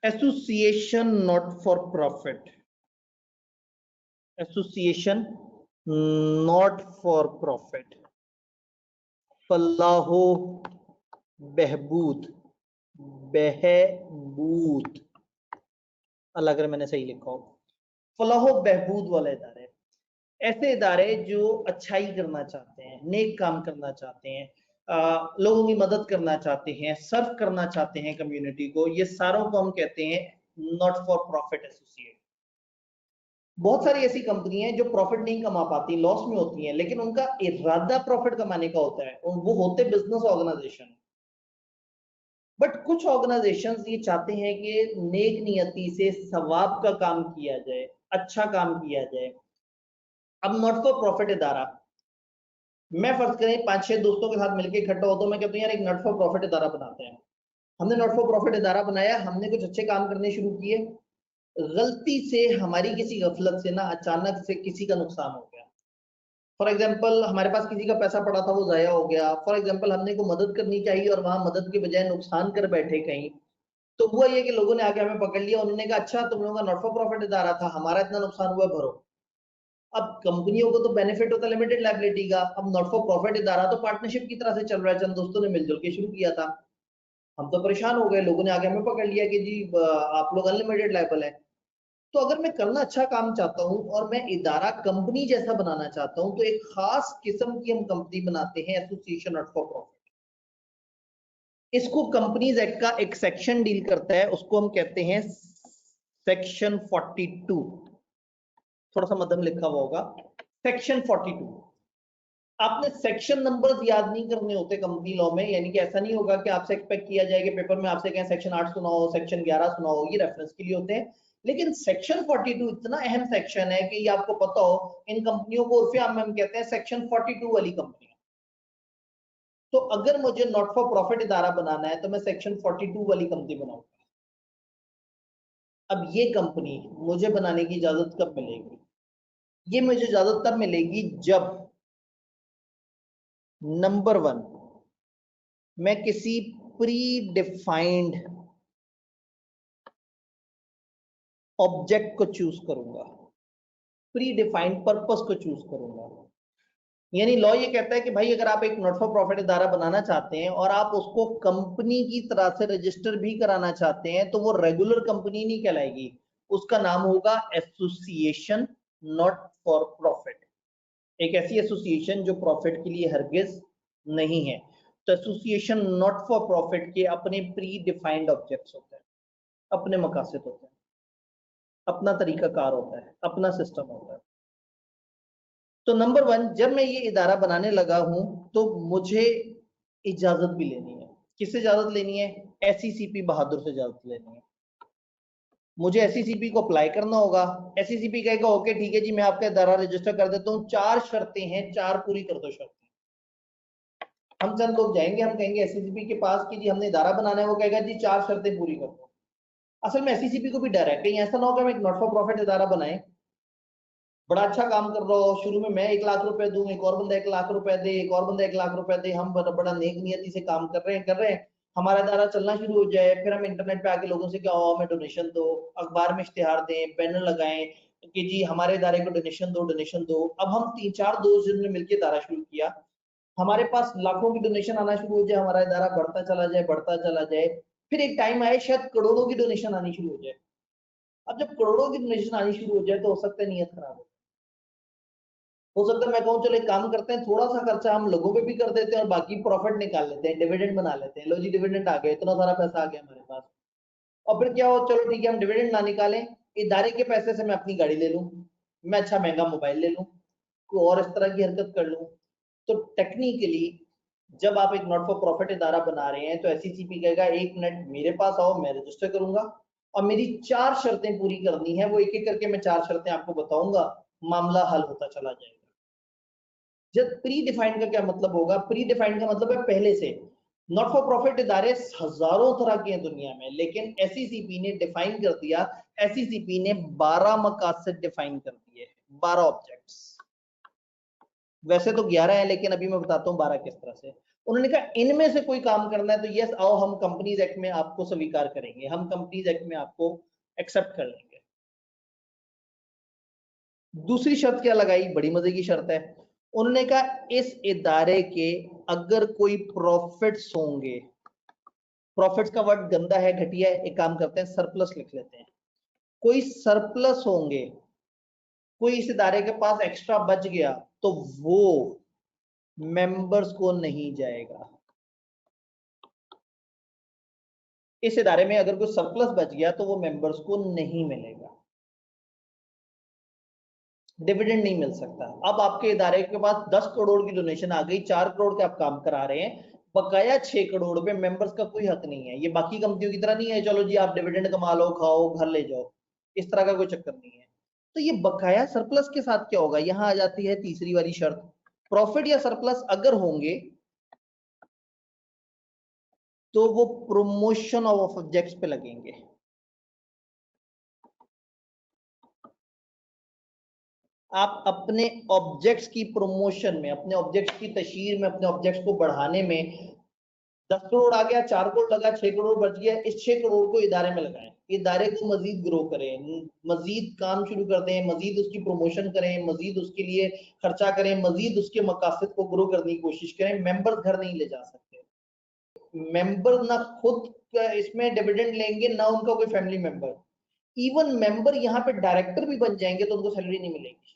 Association not for profit, association not for profit, फलाहो बहबूद, बहबूद अगर मैंने सही लिखा हो, फलाहो बहबूद वाले इदारे, ऐसे इदारे जो अच्छाई करना चाहते हैं, नेक काम करना चाहते हैं, लोगों की मदद करना चाहते हैं, सर्व करना चाहते हैं कम्युनिटी को, ये सारों को हम कहते हैं नॉट फॉर प्रॉफिट एसोसिएट। बहुत सारी ऐसी कंपनी हैं जो प्रॉफिट नहीं कमा पाती, लॉस में होती हैं, लेकिन उनका इरादा प्रॉफिट कमाने का होता है, वो होते बिजनेस ऑर्गेनाइजेशन। बट कुछ ऑर्गेनाइजेशंस ये चाहते हैं कि नेक नियति से सवाब का काम किया जाए, अच्छा काम किया जाए। अब नॉट फॉर प्रॉफिट इदारा, मैं फर्ज करें 5-6 दोस्तों के साथ मिलकर इकट्ठा होता हूं, मैं कहता हूं यार एक नॉट फॉर प्रॉफिट इदारा बनाते हैं। हमने नॉट फॉर प्रॉफिट इदारा बनाया, हमने कुछ अच्छे काम करने शुरू किए, गलती से हमारी किसी गफलत से ना अचानक से किसी का नुकसान हो गया। फॉर एग्जाम्पल हमारे पास किसी का पैसा पड़ा था, वो जाया हो गया। फॉर एग्जाम्पल हमने को मदद करनी चाहिए और वहां मदद के बजाय नुकसान कर बैठे कहीं, तो हुआ ये कि लोगों ने आके हमें पकड़ लिया, उन्होंने कहा अच्छा तुम लोगों का नॉट फॉर प्रॉफिट इदारा था, हमारा इतना नुकसान हुआ, भरो। अब कंपनियों को तो बेनिफिट होता है लिमिटेड लायबिलिटी का, अब नॉट फॉर प्रॉफिट इदारा तो पार्टनरशिप की तरह से चल रहा है, चंद दोस्तों ने मिलजुल के शुरू किया था। हम तो परेशान हो गए, लोगों ने आगे हमें पकड़ लिया कि जी आप लोग अनलिमिटेड लायबल है। तो अगर मैं करना अच्छा काम चाहता हूं और मैं इदारा कंपनी जैसा बनाना चाहता हूं, तो एक खास किस्म की हम कंपनी बनाते हैं, एसोसिएशन नॉट फॉर प्रॉफिट। इसको कंपनीज एक्ट का एक सेक्शन डील करता है, उसको हम कहते हैं सेक्शन 42, थोड़ा सा मध्यम लिखा हुआ होगा, सेक्शन 42। आपने सेक्शन नंबर्स याद नहीं करने होते कंपनी लॉ में, यानी कि ऐसा नहीं होगा कि आपसे एक्सपेक्ट किया जाए कि पेपर में आपसे कहें सेक्शन 8 सुनाओ, सेक्शन 11 सुनाओ, ये रेफरेंस के लिए होते हैं। लेकिन सेक्शन 42 इतना अहम सेक्शन है कि ये आपको पता हो, इन कंपनियों को उर्फे आम में हम कहते हैं सेक्शन 42 वाली कंपनी। तो अगर मुझे नॉट फॉर प्रॉफिट इदारा बनाना है तो मैं सेक्शन 42 वाली कंपनी बनाऊंगा। अब ये कंपनी मुझे बनाने की इजाजत कब मिलेगी? ये मुझे इजाजत तब मिलेगी जब नंबर 1, मैं किसी प्री डिफाइंड ऑब्जेक्ट को चूज करूंगा, प्री डिफाइंड पर्पस को चूज करूंगा। यानी लॉ ये कहता है कि भाई अगर आप एक नॉट फॉर प्रॉफिट इदारा बनाना चाहते हैं और आप उसको कंपनी की तरह से रजिस्टर भी कराना चाहते हैं, तो वो रेगुलर कंपनी नहीं कहलाएगी, उसका नाम होगा एसोसिएशन नॉट फॉर प्रॉफिट। एक ऐसी एसोसिएशन जो प्रॉफिट के लिए हरगिज नहीं है। तो एसोसिएशन नॉट फॉर प्रॉफिट के अपने प्री डिफाइंड ऑब्जेक्ट्स होते हैं, अपने मकासद होते हैं, अपना तरीकाकार होता है, अपना सिस्टम होता है। तो नंबर 1, जब मैं ये इदारा बनाने लगा हूं तो मुझे इजाजत भी लेनी है। किससे इजाजत लेनी है? एसईसीपी बहादुर से इजाजत लेनी है। मुझे एसईसीपी को अप्लाई करना होगा। एसईसीपी कहेगा ओके ठीक है जी, मैं आपका इदारा रजिस्टर कर देता हूँ, 4 शर्तें हैं, 4 पूरी कर दो शर्तें। हम चंद लोग जाएंगे, हम कहेंगे एसईसीपी के पास कि जी हमने इदारा बनाना है, वो कहेगा जी 4 शर्तें पूरी कर दो। असल में एसईसीपी को भी डर है कहीं ऐसा ना हो कि हम एक नॉट फॉर प्रॉफिट इदारा बनाए, बड़ा अच्छा काम कर रहा हो, शुरू में मैं 1 लाख रुपए दूं, एक और बंदा 1 लाख रुपए दे, एक और बंदा 1 लाख रुपए दे, हम बड़ा नेक नियति से काम कर रहे हैं, हमारा इदारा चलना शुरू हो जाए, फिर हम इंटरनेट पे आके लोगों से क्या हो हमें डोनेशन दो, अखबार में इश्तिहार दें, बैनर लगाएं कि जी हमारे इदारे को डोनेशन दो, डोनेशन दो। अब हम 3-4 दोस्त जिनने मिलकर इदारा शुरू किया, हमारे पास लाखों की डोनेशन आना शुरू हो जाए, हमारा इदारा बढ़ता चला जाए, बढ़ता चला जाए, फिर एक टाइम आए शायद करोड़ों की डोनेशन आनी शुरू हो जाए। अब जब करोड़ों की डोनेशन आनी शुरू हो जाए तो हो सकता है नीयत खराब हो सकता है मैं कहूँ चलो एक काम करते हैं, थोड़ा सा खर्चा हम लोगों पे भी कर देते हैं और बाकी प्रॉफिट निकाल लेते हैं, डिविडेंड बना लेते हैं, लो जी डिविडेंड आ गया, इतना सारा पैसा आ गया हमारे पास। और फिर क्या हो, चलो ठीक है हम डिविडेंड ना निकालें, इदारे के पैसे से मैं अपनी गाड़ी ले लूं, मैं अच्छा महंगा मोबाइल ले लूं, कोई और इस तरह की हरकत कर लूं। तो टेक्निकली जब आप एक नॉट फॉर प्रॉफिट इदारा बना रहे हैं तो एसईसीपी कहेगा 1 मिनट मेरे पास आओ, मैं रजिस्टर करूंगा और मेरी 4 शर्तें पूरी करनी है, वो एक एक करके मैं 4 शर्तें आपको बताऊंगा, मामला हल होता चला जाएगा। जब प्री डिफाइंड का क्या मतलब होगा? प्री डिफाइंड का मतलब है पहले से। नॉट फॉर प्रॉफिट इदारे हजारों तरह के हैं दुनिया में, लेकिन एसईसीपी ने डिफाइन कर दिया, एसईसीपी ने 12 मकासद डिफाइन कर दिए, 12 ऑब्जेक्ट्स। वैसे तो 11 है, लेकिन अभी मैं बताता हूँ 12 किस तरह से। उन्होंने कहा इनमें से कोई काम करना है तो यस आओ, हम कंपनीज एक्ट में आपको स्वीकार करेंगे, हम कंपनीज एक्ट में आपको एक्सेप्ट कर लेंगे। दूसरी शर्त क्या लगाई, बड़ी मजे की शर्त है। उन्होंने कहा इस इदारे के अगर कोई प्रॉफिट्स होंगे, प्रॉफिट्स का वर्ड गंदा है, घटिया है, एक काम करते हैं सरप्लस लिख लेते हैं, कोई सरप्लस होंगे, कोई इस इदारे के पास एक्स्ट्रा बच गया तो वो मेंबर्स को नहीं जाएगा। इस इदारे में अगर कोई सरप्लस बच गया तो वो मेंबर्स को नहीं मिलेगा, डिविडेंड नहीं मिल सकता। अब आपके इदारे के पास 10 करोड़ की डोनेशन आ गई, 4 करोड़ के आप काम करा रहे हैं, बकाया 6 करोड़ पे मेंबर्स का कोई हक नहीं है। ये बाकी कंपनियों की तरह नहीं है चलो जी आप डिविडेंड कमा लो, खाओ, घर ले जाओ, इस तरह का कोई चक्कर नहीं है। तो ये बकाया सरप्लस के साथ क्या होगा, यहां आ जाती है तीसरी वाली शर्त। प्रॉफिट या सरप्लस अगर होंगे तो वो प्रमोशन ऑफ ऑब्जेक्ट्स पे लगेंगे। आप अपने ऑब्जेक्ट्स की प्रमोशन में, अपने ऑब्जेक्ट्स की तशहीर में, अपने ऑब्जेक्ट्स को बढ़ाने में 10 करोड़ आ गया, 4 करोड़ लगा, 6 करोड़ बच गया, इस 6 करोड़ को इदारे में लगाएं, इदारे को मजीद ग्रो करें, मजीद काम शुरू कर दें, मजीद उसकी प्रमोशन करें, मजीद उसके लिए खर्चा करें, मजीद उसके मकासद को ग्रो करने की कोशिश करें। मेंबर घर नहीं ले जा सकते, मेंबर ना खुद इसमें डिविडेंड लेंगे ना उनका कोई फैमिली मेंबर, इवन मेंबर यहाँ पे डायरेक्टर भी बन जाएंगे तो उनको सैलरी नहीं मिलेगी,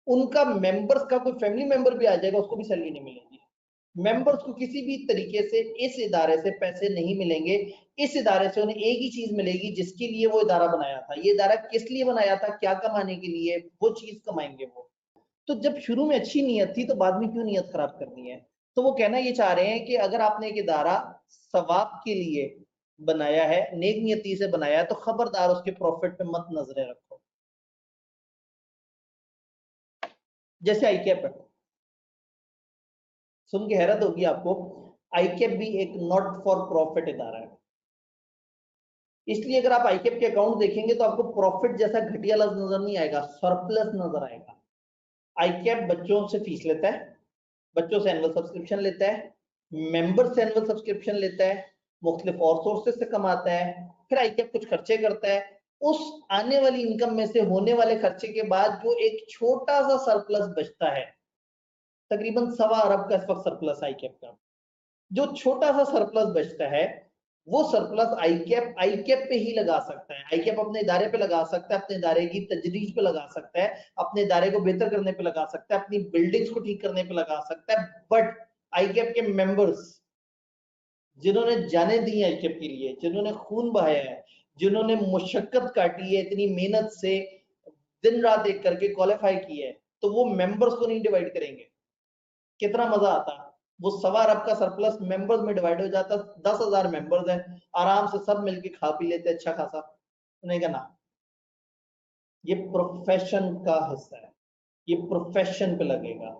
उनका मेंबर्स का कोई फैमिली मेंबर भी आ जाएगा उसको भी सैलरी नहीं मिलेगी। मेंबर्स को किसी भी तरीके से इस इदारे से पैसे नहीं मिलेंगे, इस इदारे से उन्हें एक ही चीज मिलेगी जिसके लिए वो इदारा बनाया था। ये इदारा किस लिए बनाया था, क्या कमाने के लिए, वो चीज कमाएंगे वो। तो जब शुरू में अच्छी नीयत थी तो बाद में क्यों नीयत खराब करनी है। तो वो कहना ये चाह रहे हैं कि अगर आपने एक इदारा सवाब के लिए बनाया है, नेक नियति से बनाया है, तो खबरदार उसके प्रॉफिट पे मत नजरें रखो। जैसे आईकैप है, सुन के हैरत होगी आपको, आईकैप भी एक नॉट फॉर प्रॉफिट इदारा है। इसलिए अगर आप आईकैप के अकाउंट देखेंगे तो आपको प्रॉफिट जैसा घटिया लफ्ज नजर नहीं आएगा, सरप्लस नजर आएगा। आईकैप बच्चों से फीस लेता है, बच्चों से एनुअल सब्सक्रिप्शन लेता है, मेंबर से एनुअल सब्सक्रिप्शन लेता है, मुख्तलिफ और सोर्सेस से कमाता है, फिर आईकैप कुछ खर्चे करता है। उस आने वाली इनकम में से होने वाले खर्चे के बाद जो एक छोटा सा सरप्लस बचता है, तकरीबन 1.25 अरब का इस वक्त सरप्लस आईकैप का, जो छोटा सा सरप्लस बचता है वो सरप्लस आईकैप पे ही लगा सकता है। आईकैप अपने इदारे पे लगा सकता है, अपने इदारे की तजरीज पे लगा सकता है, अपने इदारे को बेहतर करने पे लगा सकता है, अपनी बिल्डिंग्स को ठीक करने पे लगा सकता है। बट आईकैप के मेंबर्स जिन्होंने जाने दी है आईकैप के लिए, जिन्होंने खून बहाया है, जिन्होंने मुशक्कत काटी है, इतनी मेहनत से दिन रात एक करके क्वालिफाई की है, तो वो मेंबर्स को नहीं डिवाइड करेंगे। कितना मजा आता, वो 1.25 अरब का सरप्लस मेंबर्स में डिवाइड हो जाता। 10,000 मेंबर्स हैं, आराम से सब मिलके खा पी लेते अच्छा खासा। नहीं करना, ये प्रोफेशन का हिस्सा है, ये प्रोफेशन पे लगेगा,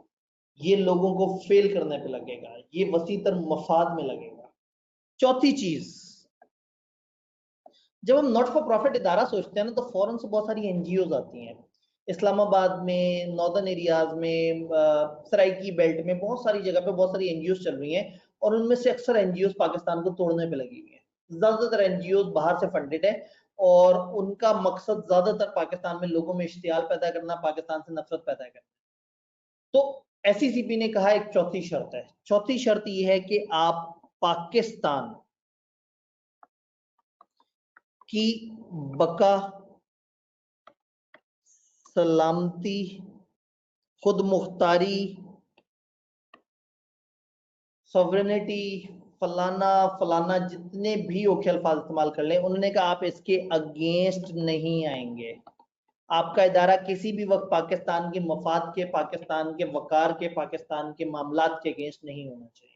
ये लोगों को फेल करने पे लगेगा, ये वसीतर मफाद में लगेगा। चौथी चीज, जब हम नॉट फॉर प्रॉफिट इदारा सोचते हैं ना तो फौरन से बहुत सारी एनजीओ आती हैं। इस्लामाबाद में, नॉर्दर्न एरियाज में, सराइकी बेल्ट में, बहुत सारी जगह पे बहुत सारी एनजीओ चल रही हैं, और उनमें से अक्सर एनजीओ पाकिस्तान को तोड़ने पे लगी हुई हैं। ज्यादातर एनजीओ बाहर से फंडेड है और उनका मकसद ज्यादातर पाकिस्तान में लोगों में इश्तियाल पैदा करना, पाकिस्तान से नफरत पैदा करना। तो एससीसीपी ने कहा एक चौथी शर्त है, चौथी शर्त यह है कि आप पाकिस्तान की बका, सलामती, खुद मुख्तारी, सॉवरेनिटी, फलाना फलाना, जितने भी औखे अल्फाज इस्तेमाल कर लें, उन्होंने कहा आप इसके अगेंस्ट नहीं आएंगे। आपका इदारा किसी भी वक्त पाकिस्तान के मफाद के, पाकिस्तान के वकार के, पाकिस्तान के मामलात के अगेंस्ट नहीं होना चाहिए।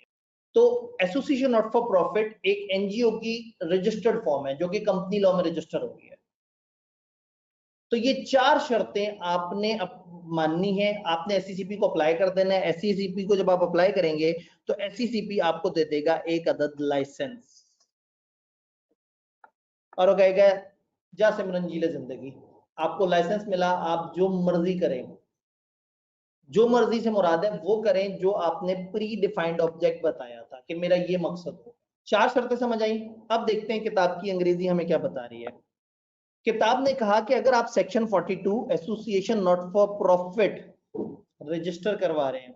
तो एसोसिएशन नॉट फॉर प्रॉफिट एक एनजीओ की रजिस्टर्ड फॉर्म है जो कि कंपनी लॉ में रजिस्टर हो गई है। तो ये 4 शर्तें आपने माननी है, आपने एससीसीपी को अप्लाई कर देना है। एससीसीपी को जब आप अप्लाई करेंगे तो एससीसीपी आपको दे देगा एक अदद लाइसेंस और वो कहेगा जा सिमरन जी ले जिंदगी, आपको लाइसेंस मिला, आप जो मर्जी करें। जो मर्जी से मुराद है वो करें जो आपने प्री डिफाइंड ऑब्जेक्ट बताया था कि मेरा ये मकसद हो। 4 शर्तें समझ आई। अब देखते हैं किताब की अंग्रेजी हमें क्या बता रही है। किताब ने कहा कि अगर आप section 42 association not for profit register करवा रहे हैं।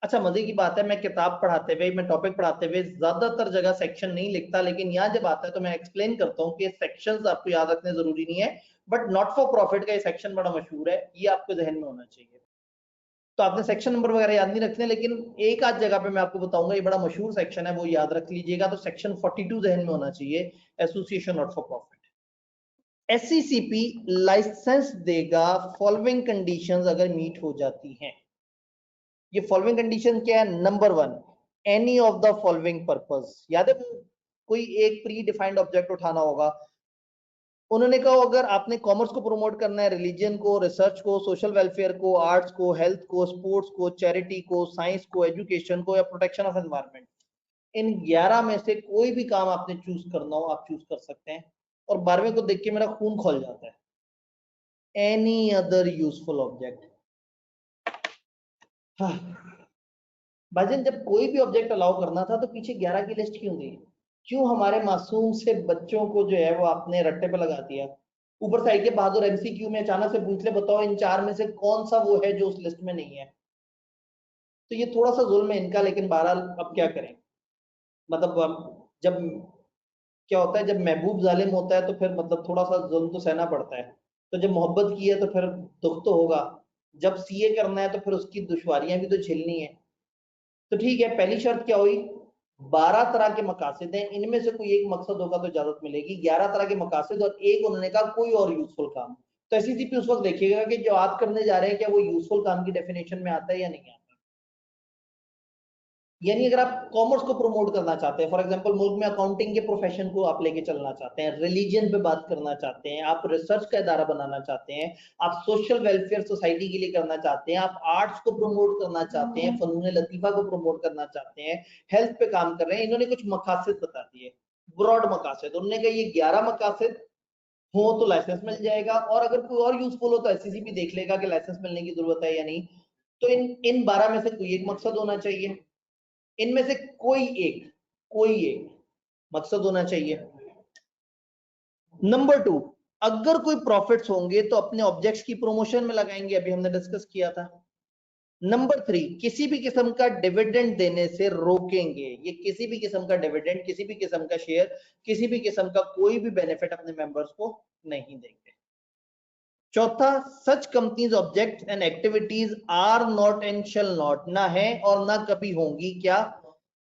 अच्छा, मजे की बात है, मैं किताब पढ़ाते हुए, मैं टॉपिक पढ़ाते हुए ज्यादातर जगह सेक्शन नहीं लिखता, लेकिन यहाँ जब आता है तो मैं एक्सप्लेन करता हूँ कि सेक्शंस आपको याद रखने जरूरी नहीं है, बट नॉट फॉर प्रॉफिट का ये सेक्शन बड़ा मशहूर है, ये आपको जहन में होना चाहिए। तो आपने सेक्शन नंबर वगैरह याद नहीं रखने, लेकिन एक आध जगह पे मैं आपको बताऊंगा, ये बड़ा मशहूर सेक्शन है, वो याद रख लीजिएगा। तो सेक्शन 42 जहन में होना चाहिए, association not for profit. SCCP license देगा फॉलोइंग कंडीशंस अगर मीट हो जाती हैं। ये फॉलोइंग कंडीशन क्या है? Number 1, any of the following purpose. याद है कोई एक प्री डिफाइंड ऑब्जेक्ट उठाना होगा, उन्होंने कहा अगर आपने कॉमर्स को प्रमोट करना है, रिलीजन को, रिसर्च को, सोशल वेलफेयर को, आर्ट्स को, हेल्थ को, स्पोर्ट्स को, चैरिटी को, साइंस को, एजुकेशन को, या प्रोटेक्शन ऑफ एनवायरनमेंट, इन 11 में से कोई भी काम आपने चूज करना हो आप चूज कर सकते हैं। और 12वें को देख के मेरा खून खोल जाता है, एनी अदर यूजफुल ऑब्जेक्ट। भाईजान जब कोई भी ऑब्जेक्ट अलाउ करना था तो पीछे 11 की लिस्ट क्यों दी? क्यों हमारे मासूम से बच्चों को जो है वो आपने रट्टे पे लगा दिया? ऊपर से आई के बहादुर एमसीक्यू में अचानक से पूछ ले, बताओ इन 4 में से कौन सा वो है जो उस लिस्ट में नहीं है? तो ये थोड़ा सा जुल्म है इनका, लेकिन बहरहाल अब क्या करें। मतलब जब क्या होता है, जब महबूब जालिम होता है तो फिर मतलब थोड़ा सा जुल्म तो सहना पड़ता है। तो जब मोहब्बत की है तो फिर दुख तो होगा। जब सीए करना है तो फिर उसकी दुश्वारियां भी तो झेलनी है। तो ठीक है, पहली शर्त क्या हुई? 12 तरह के मकासद हैं, इनमें से कोई एक मकसद होगा तो इजाजत मिलेगी। 11 तरह के मकासद और एक उन्होंने कहा कोई और यूजफुल काम। तो एससीसीपी उस वक्त देखिएगा कि जो आप करने जा रहे हैं क्या वो यूजफुल काम की डेफिनेशन में आता है या नहीं आता। यानी अगर आप कॉमर्स को प्रमोट करना चाहते हैं, फॉर एग्जांपल मुल्क में अकाउंटिंग के प्रोफेशन को आप लेके चलना चाहते हैं, रिलीजन पे बात करना चाहते हैं, आप रिसर्च का इदारा बनाना चाहते हैं, आप सोशल वेलफेयर सोसाइटी के लिए करना चाहते हैं, आप आर्ट्स को प्रमोट करना चाहते हैं, फनून लतीफा को प्रमोट करना चाहते हैं, हेल्थ पे काम कर रहे हैं, इन्होंने कुछ मकासद बता दिए, ब्रॉड मकासद। उन्होंने कहा ये 11 मकासद हो तो लाइसेंस मिल जाएगा, और अगर कोई और यूजफुल हो तो एससीसीपी देख लेगा कि लाइसेंस मिलने की जरूरत है या नहीं। तो इन इन 12 में से कोई एक मकसद होना चाहिए, इनमें से कोई एक मकसद होना चाहिए। नंबर 2, अगर कोई प्रॉफिट्स होंगे तो अपने ऑब्जेक्ट्स की प्रमोशन में लगाएंगे, अभी हमने डिस्कस किया था। नंबर 3, किसी भी किस्म का डिविडेंड देने से रोकेंगे, ये किसी भी किस्म का डिविडेंड, किसी भी किस्म का शेयर, किसी भी किस्म का कोई भी बेनिफिट अपने मेंबर्स को नहीं देंगे। चौथा, such companies object and activities are not and shall not, ना है और ना कभी होंगी क्या,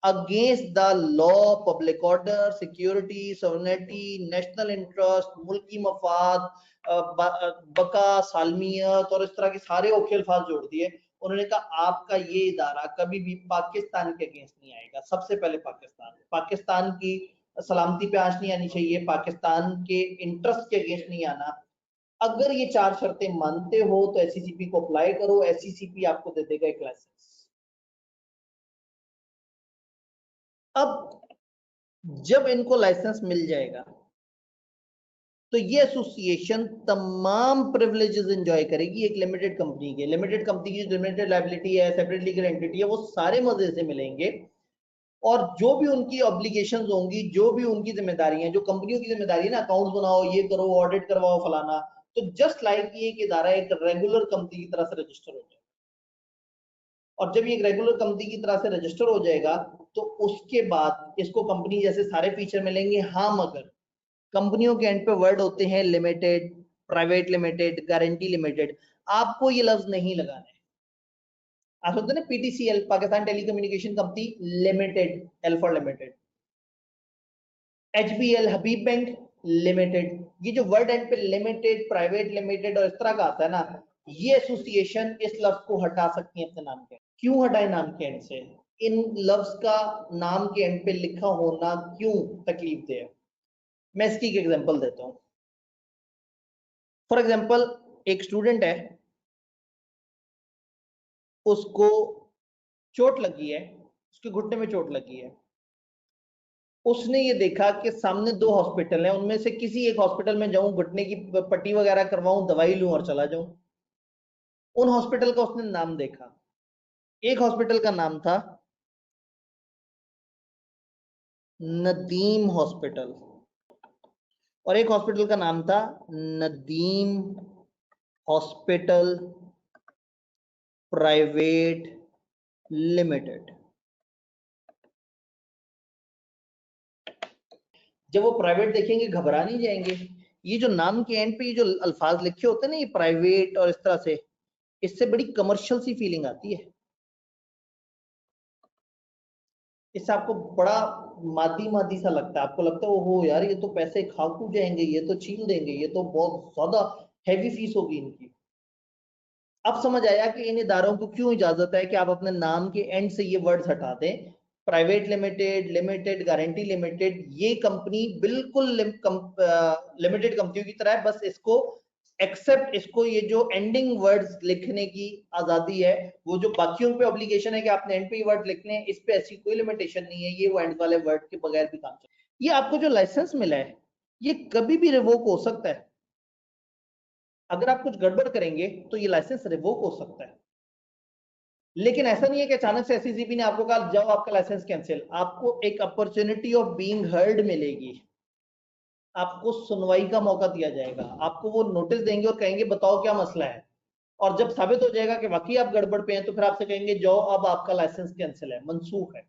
against the law, public order, security, sovereignty, national interest, मुल्की मफाद, बका, सालमियत और इस तरह के सारे औखे अल्फाज जोड़ दिए। उन्होंने कहा आपका ये इदारा कभी भी पाकिस्तान के अगेंस्ट नहीं आएगा। सबसे पहले पाकिस्तान की सलामती पे आंच नहीं आनी चाहिए, पाकिस्तान के इंटरेस्ट के अगेंस्ट नहीं आना। अगर ये 4 शर्तें मानते हो तो एससीसीपी को अप्लाई करो, एससीसीपी आपको दे देगा एक लाइसेंस। अब जब इनको लाइसेंस मिल जाएगा तो ये एसोसिएशन तमाम प्रिविलेजेस एंजॉय करेगी एक लिमिटेड कंपनी के। लिमिटेड कंपनी की लिमिटेड लायबिलिटी है, सेपरेट लीगल एंटिटी है, वो सारे मजे से मिलेंगे। और जो भी उनकी ऑब्लिगेशंस होंगी, जो भी उनकी जिम्मेदारी है, जो कंपनियों की जिम्मेदारी है ना, अकाउंट्स बनाओ, ये करो, ऑडिट करवाओ, फलाना, तो जस्ट लाइक ये एक इदारा एक रेगुलर कंपनी की तरह से रजिस्टर हो जाए। और जब ये एक रेगुलर कंपनी की तरह से रजिस्टर हो जाएगा तो उसके बाद इसको कंपनी जैसे सारे फीचर मिलेंगे। हाँ, मगर कंपनियों के एंड पे वर्ड होते हैं limited, private limited, guarantee limited, आपको ये लफ्ज नहीं लगाना है। आप सोचते ना PTCL, Pakistan telecommunication company limited, L for limited, HBL, Habib bank limited, ये जो वर्ड एंड पे लिमिटेड, प्राइवेट लिमिटेड और इस तरह का आता है ना, ये एसोसिएशन इस लफ्ज को हटा सकती है अपने नाम के। क्यों हटाए नाम के एंड से? इन लफ्ज का नाम के एंड पे लिखा होना क्यों तकलीफ दे? मैं इसकी एक एग्जांपल देता हूं। फॉर एग्जांपल, एक स्टूडेंट है, उसको चोट लगी है, उसके घुटने में चोट लगी है। उसने ये देखा कि सामने 2 हॉस्पिटल हैं, उनमें से किसी एक हॉस्पिटल में जाऊं, घुटने की पट्टी वगैरह करवाऊं, दवाई लूं और चला जाऊं। उन हॉस्पिटल का उसने नाम देखा, एक हॉस्पिटल का नाम था नदीम हॉस्पिटल और एक हॉस्पिटल का नाम था नदीम हॉस्पिटल प्राइवेट लिमिटेड। जब वो प्राइवेट देखेंगे घबरा नहीं जाएंगे? ये जो नाम के एंड पे ये जो अल्फाज लिखे होते हैं ना, ये प्राइवेट और इस तरह से, इससे बड़ी कमर्शियल सी फीलिंग आती है। इससे आपको बड़ा मादी मादी सा लगता है, आपको लगता है ओहो यार ये तो पैसे खाकू जाएंगे, ये तो छीन देंगे, ये तो बहुत ज्यादा हैवी फीस होगी इनकी। अब समझ आया कि इन इदारों को क्यों इजाजत है कि आप अपने नाम के एंड से ये वर्ड्स हटा दें। Private limited, limited, guarantee limited, ये कंपनी बिल्कुल लिमिटेड कंपनियों की तरह है, बस इसको एक्सेप्ट इसको ये जो एंडिंग वर्ड्स लिखने की आजादी है, वो जो बाकियों पे ऑब्लिगेशन है कि आपने एंड पे ही वर्ड लिखने हैं, इस पे ऐसी कोई लिमिटेशन नहीं है, ये वो एंड वाले वर्ड के बगैर भी काम चले। ये आपको जो लाइसेंस मिला है ये कभी भी रिवोक हो सकता है। अगर आप कुछ गड़बड़ करेंगे तो ये लाइसेंस रिवोक हो सकता है। लेकिन ऐसा नहीं है कि अचानक से एससीसीबी ने आपको कहा जाओ आपका लाइसेंस कैंसिल। आपको एक अपॉर्चुनिटी ऑफ बीइंग हर्ड मिलेगी, आपको सुनवाई का मौका दिया जाएगा, आपको वो नोटिस देंगे और कहेंगे बताओ क्या मसला है। और जब साबित हो जाएगा कि वाकई आप गड़बड़ पे हैं तो फिर आपसे कहेंगे जाओ अब आपका लाइसेंस कैंसिल है, मनसूख है।